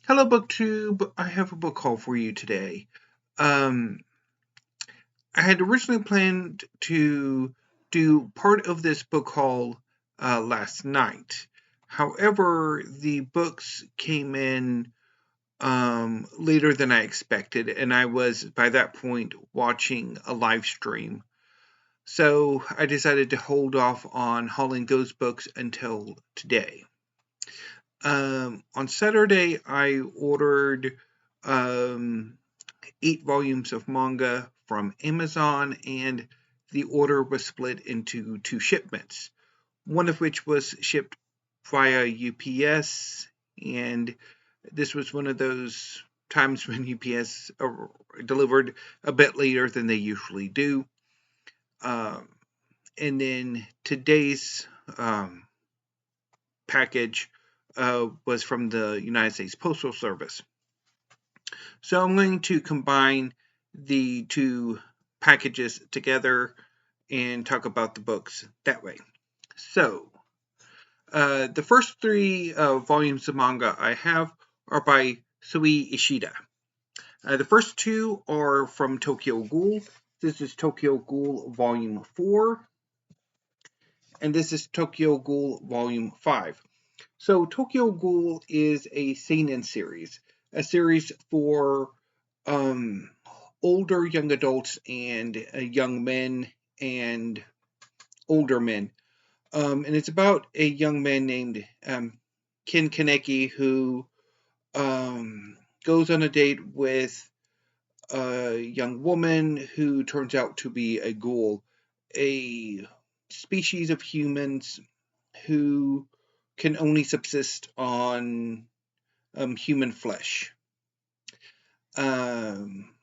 Hello, BookTube. I have a book haul for you today. Um, I had originally planned to do part of this book haul last night. However, the books came in later than I expected, and I was by that point watching a live stream. So I decided to hold off on hauling those books until today. On Saturday, I ordered um, 8 volumes of manga from Amazon, and the order was split into 2 shipments, one of which was shipped via UPS, and this was one of those times when UPS delivered a bit later than they usually do. Um, and then today's package was from the United States Postal Service. So I'm going to combine the two packages together and talk about the books that way. So, the first 3 volumes of manga I have are by Sui Ishida. The first 2 are from Tokyo Ghoul. This is Tokyo Ghoul Volume 4, and this is Tokyo Ghoul Volume 5. So, Tokyo Ghoul is a seinen series, a series for um, older young adults and young men and older men. And it's about a young man named Ken Kaneki who goes on a date with a young woman who turns out to be a ghoul, a species of humans who can only subsist on human flesh. Um,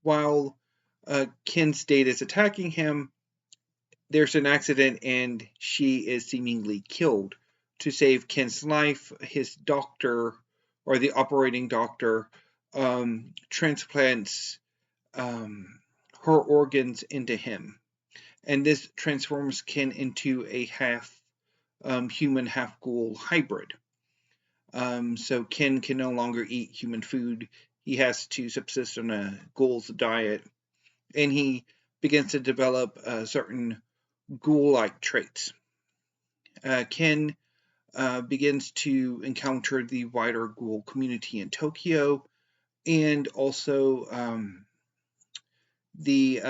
while Ken's date is attacking him, there's an accident and she is seemingly killed. To save Ken's life, his doctor, or the operating doctor, transplants her organs into him. And this transforms Ken into a half human, half ghoul hybrid. So Ken can no longer eat human food. He has to subsist on a ghoul's diet. And he begins to develop certain ghoul-like traits. Ken begins to encounter the wider ghoul community in Tokyo, and also the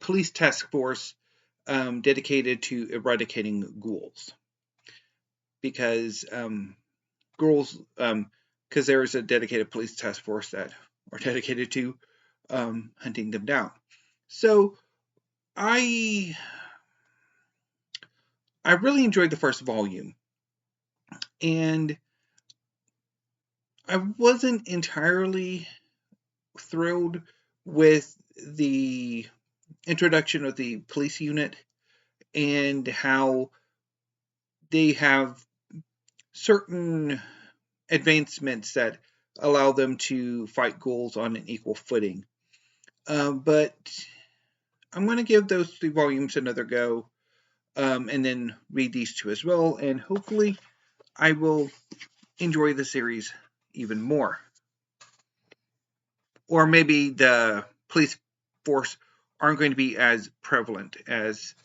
police task force dedicated to eradicating ghouls. Because ghouls, because there is a dedicated police task force that are dedicated to hunting them down. So I really enjoyed the first volume, and I wasn't entirely thrilled with the introduction of the police unit and how they have certain advancements that allow them to fight ghouls on an equal footing. But I'm going to give those 3 volumes another go, and then read these 2 as well, and hopefully I will enjoy the series even more. Or maybe the police force aren't going to be as prevalent as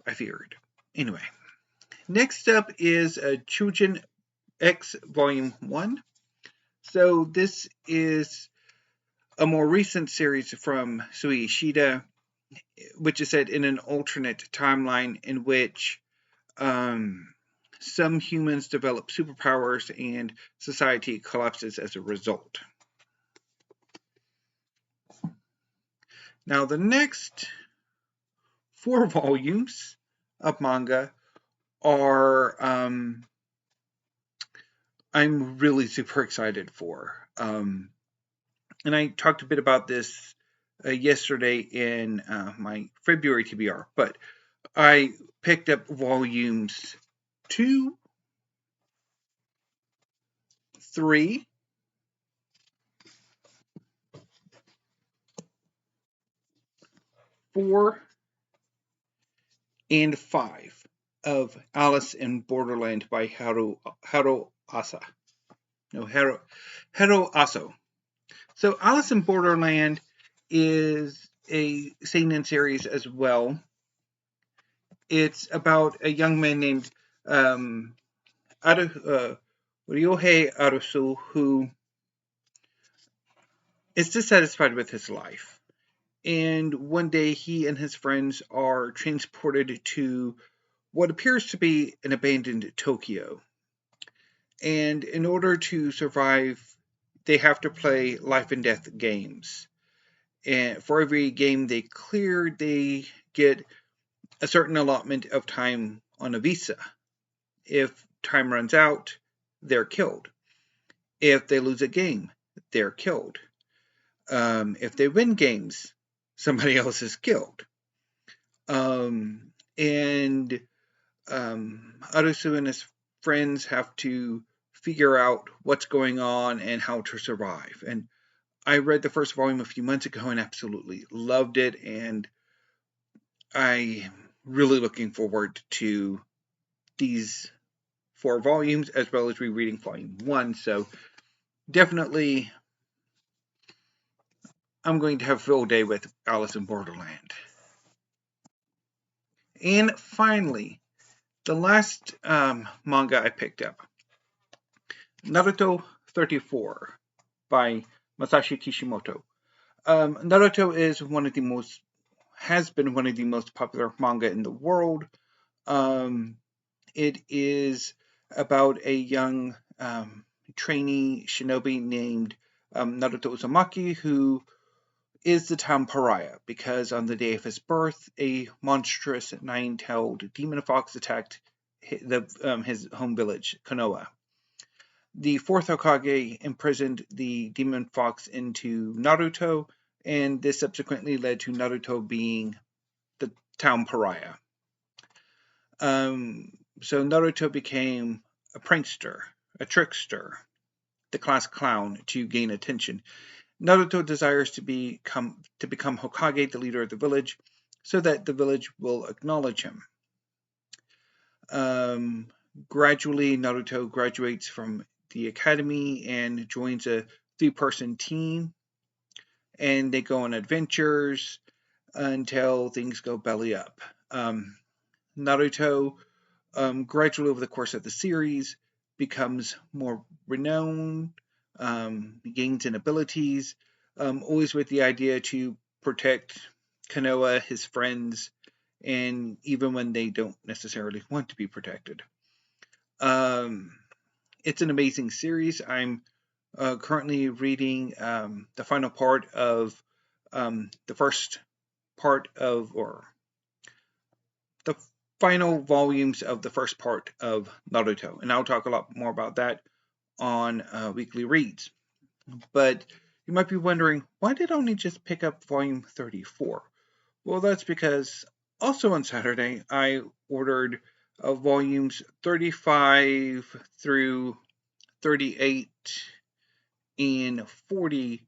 I feared. Anyway, next up is Choujin X Volume 1. So this is a more recent series from Sui Ishida, which is set in an alternate timeline in which some humans develop superpowers and society collapses as a result. Now, the next 4 volumes of manga are I'm really super excited for. And I talked a bit about this yesterday in my February TBR, but I picked up volumes 2, 3, 4, and 5. of Alice in Borderland by Haro Asa. No, Haro Aso. So Alice in Borderland is a seinen series as well. It's about a young man named Ryohei Arasu who is dissatisfied with his life. And one day he and his friends are transported to what appears to be an abandoned Tokyo. And in order to survive, they have to play life and death games. And for every game they clear, they get a certain allotment of time on a visa. If time runs out, they're killed. If they lose a game, they're killed. If they win games, somebody else is killed. And Arusu and his friends have to figure out what's going on and how to survive. And I read the first volume a few months ago and absolutely loved it. And I'm really looking forward to these 4 volumes as well as rereading volume 1. So definitely I'm going to have a full day with Alice in Borderland. And finally, the last manga I picked up, Naruto 34 by Masashi Kishimoto. Naruto has been one of the most popular manga in the world. It is about a young trainee shinobi named Naruto Uzumaki who is the town pariah because on the day of his birth, a monstrous 9-tailed demon fox attacked his home village, Konoha. The fourth Hokage imprisoned the demon fox into Naruto, and this subsequently led to Naruto being the town pariah. So Naruto became a prankster, a trickster, the class clown to gain attention. Naruto desires to become Hokage, the leader of the village, so that the village will acknowledge him. Gradually, Naruto graduates from the academy and joins a 3-person team, and they go on adventures until things go belly up. Naruto, gradually over the course of the series, becomes more renowned, gains in abilities, always with the idea to protect Konoha, his friends, and even when they don't necessarily want to be protected. It's an amazing series. I'm currently reading the final part of the first part of, or the final volumes of the first part of Naruto, and I'll talk a lot more about that on weekly reads. But you might be wondering, why did I only just pick up volume 34? Well, that's because also on Saturday I ordered volumes 35 through 38 and 40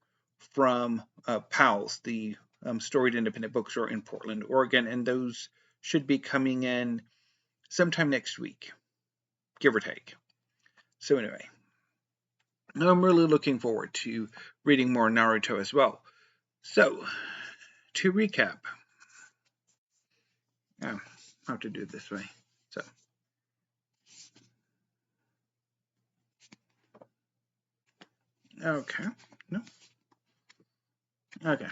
from Powell's, the storied independent bookstore in Portland, Oregon, and those should be coming in sometime next week, give or take. So anyway, I'm really looking forward to reading more Naruto as well. So, to recap, I have to do it this way. So, okay, no, okay.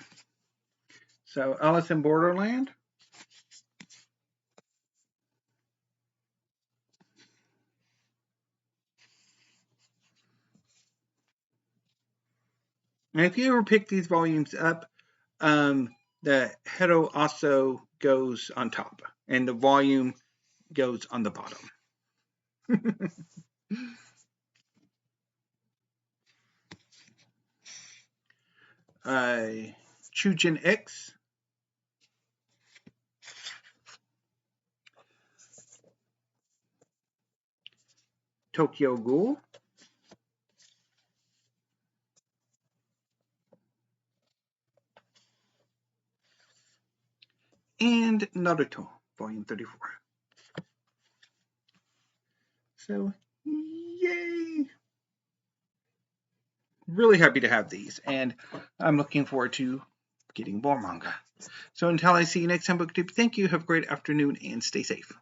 So, Alice in Borderland. And if you ever pick these volumes up, the Haro Aso goes on top, and the volume goes on the bottom. Choujin X, Tokyo Ghoul, and Naruto, Volume 34. So, yay! Really happy to have these, and I'm looking forward to getting more manga. So until I see you next time, BookTube, thank you, have a great afternoon, and stay safe.